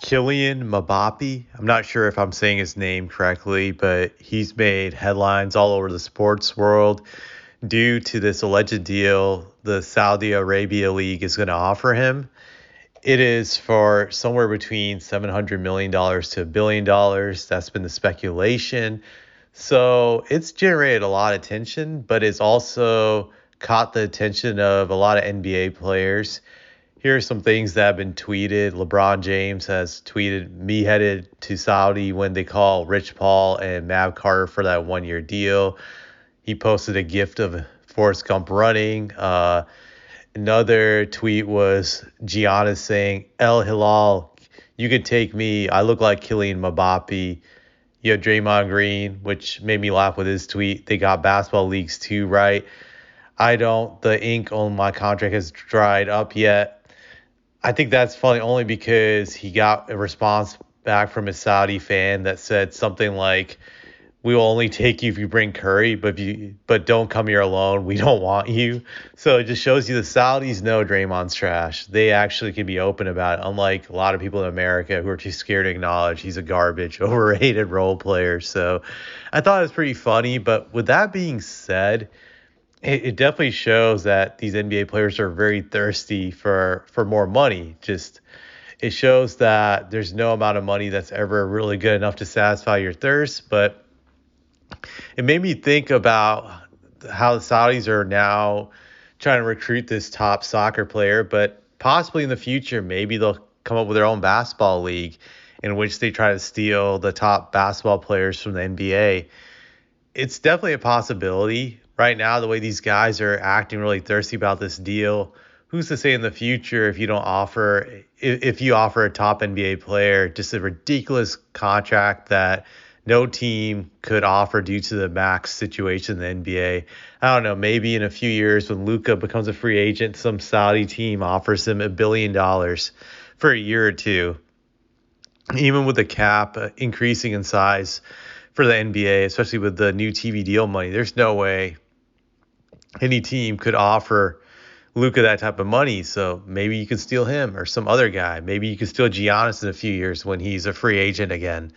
Kylian Mbappe. I'm not sure if I'm saying his name correctly, but he's made headlines all over the sports world due to this alleged deal the Saudi Arabia League is going to offer him. It is for somewhere between $700 million to $1 billion. That's been the speculation. So it's generated a lot of attention, but it's also caught the attention of a lot of NBA players. Here are some things that have been tweeted. LeBron James has tweeted, me headed to Saudi when they call Rich Paul and Mav Carter for that 1 year deal. He posted a gift of Forrest Gump running. Another tweet was Giannis saying, El Hilal, you could take me. I look like Kylian Mbappe. You have Draymond Green, which made me laugh with his tweet. They got basketball leagues too, right? I don't. The ink on my contract has dried up yet. I think that's funny only because he got a response back from a Saudi fan that said something like, "We will only take you if you bring Curry, but don't come here alone. We don't want you." So it just shows you the Saudis know Draymond's trash. They actually can be open about it, unlike a lot of people in America who are too scared to acknowledge he's a garbage, overrated role player. So I thought it was pretty funny. But with that being said, it definitely shows that these NBA players are very thirsty for more money. Just it shows that there's no amount of money that's ever really good enough to satisfy your thirst. But it made me think about how the Saudis are now trying to recruit this top soccer player, but possibly in the future, maybe they'll come up with their own basketball league in which they try to steal the top basketball players from the NBA. It's definitely a possibility. Right now, the way these guys are acting really thirsty about this deal, who's to say in the future if you offer a top NBA player just a ridiculous contract that no team could offer due to the max situation in the NBA. I don't know, maybe in a few years when Luka becomes a free agent, some Saudi team offers him $1 billion for a year or two. Even with the cap increasing in size for the NBA, especially with the new TV deal money, there's no way any team could offer Luka that type of money. So maybe you could steal him or some other guy. Maybe you could steal Giannis in a few years when he's a free agent again.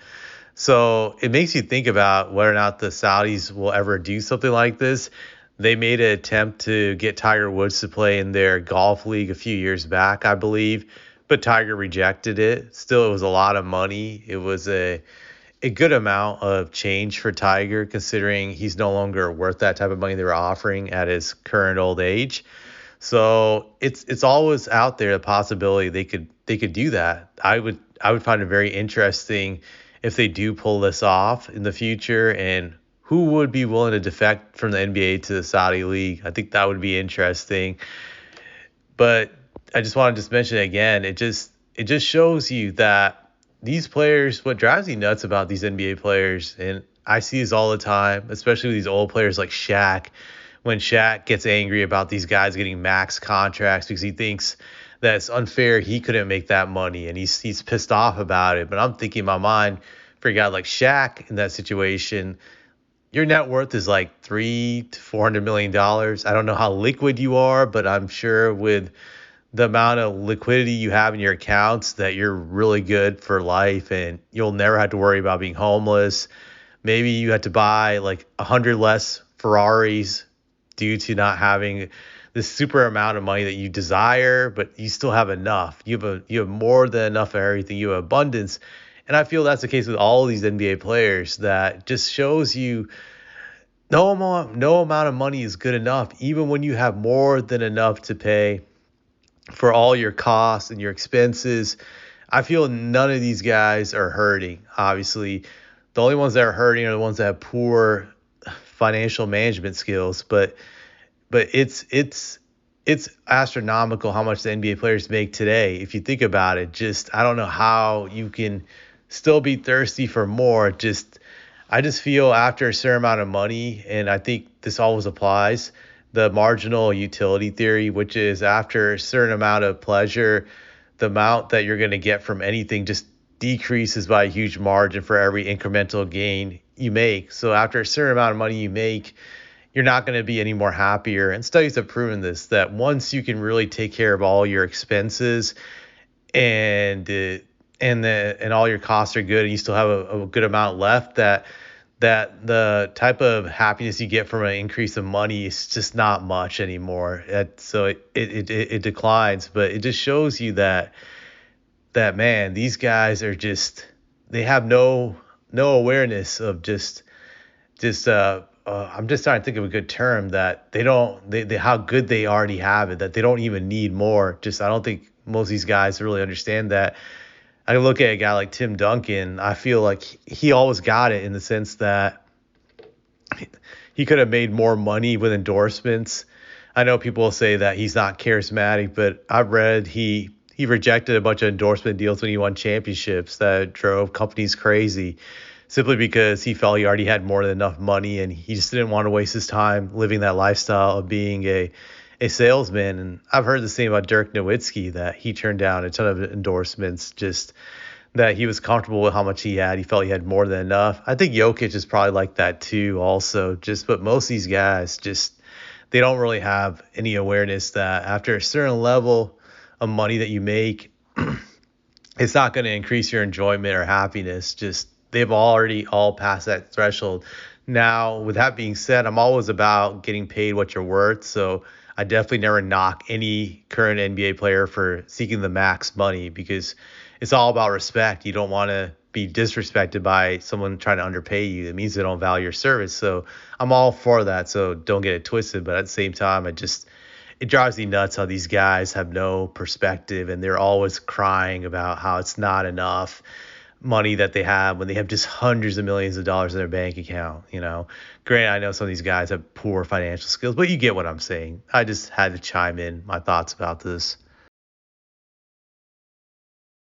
So it makes you think about whether or not the Saudis will ever do something like this. They made an attempt to get Tiger Woods to play in their golf league a few years back, I believe, but Tiger rejected it. Still, it was a lot of money. It was a good amount of change for Tiger, considering he's no longer worth that type of money they were offering at his current old age. So it's always out there the possibility they could do that. I would find it very interesting if they do pull this off in the future, and who would be willing to defect from the NBA to the Saudi League. I think that would be interesting. But I just want to just mention it again. It just shows you that these players, what drives me nuts about these NBA players, and I see this all the time, especially with these old players like Shaq, when Shaq gets angry about these guys getting max contracts because he thinks that it's unfair he couldn't make that money, and he's pissed off about it. But I'm thinking in my mind, for a guy like Shaq in that situation, your net worth is like $300 to $400 million. I don't know how liquid you are, but I'm sure with the amount of liquidity you have in your accounts that you're really good for life and you'll never have to worry about being homeless. Maybe you had to buy like 100 less Ferraris due to not having this super amount of money that you desire, but you still have enough. You have more than enough of everything. You have abundance. And I feel that's the case with all of these NBA players. That just shows you no amount of money is good enough, even when you have more than enough to pay for all your costs and your expenses. I feel none of these guys are hurting. Obviously, the only ones that are hurting are the ones that have poor financial management skills. But it's astronomical how much the NBA players make today. If you think about it, just I don't know how you can still be thirsty for more. I just feel after a certain amount of money, and I think this always applies, the marginal utility theory, which is after a certain amount of pleasure, the amount that you're going to get from anything just decreases by a huge margin for every incremental gain you make. So after a certain amount of money you make, you're not going to be any more happier. And studies have proven this, that once you can really take care of all your expenses and and all your costs are good and you still have a good amount left, that the type of happiness you get from an increase of money is just not much anymore. So it declines, but it just shows you that man, these guys are just, they have no awareness of I'm just trying to think of a good term, that they how good they already have it, that they don't even need more. Just I don't think most of these guys really understand that. I look at a guy like Tim Duncan. I feel like he always got it, in the sense that he could have made more money with endorsements. I know people say that he's not charismatic, but I've read he rejected a bunch of endorsement deals when he won championships that drove companies crazy, simply because he felt he already had more than enough money and he just didn't want to waste his time living that lifestyle of being a salesman. And I've heard the same about Dirk Nowitzki, that he turned down a ton of endorsements, just that he was comfortable with how much he had. He felt he had more than enough. I think Jokic is probably like that too, also. Just but most of these guys just, they don't really have any awareness that after a certain level of money that you make, it's not going to increase your enjoyment or happiness. Just they've already all passed that threshold. Now, with that being said, I'm always about getting paid what you're worth. So I definitely never knock any current NBA player for seeking the max money, because it's all about respect. You don't want to be disrespected by someone trying to underpay you. It means they don't value your service. So I'm all for that. So don't get it twisted. But at the same time, it drives me nuts how these guys have no perspective and they're always crying about how it's not enough money that they have when they have just hundreds of millions of dollars in their bank account. Granted, I know some of these guys have poor financial skills, but you get what I'm saying. I just had to chime in my thoughts about this.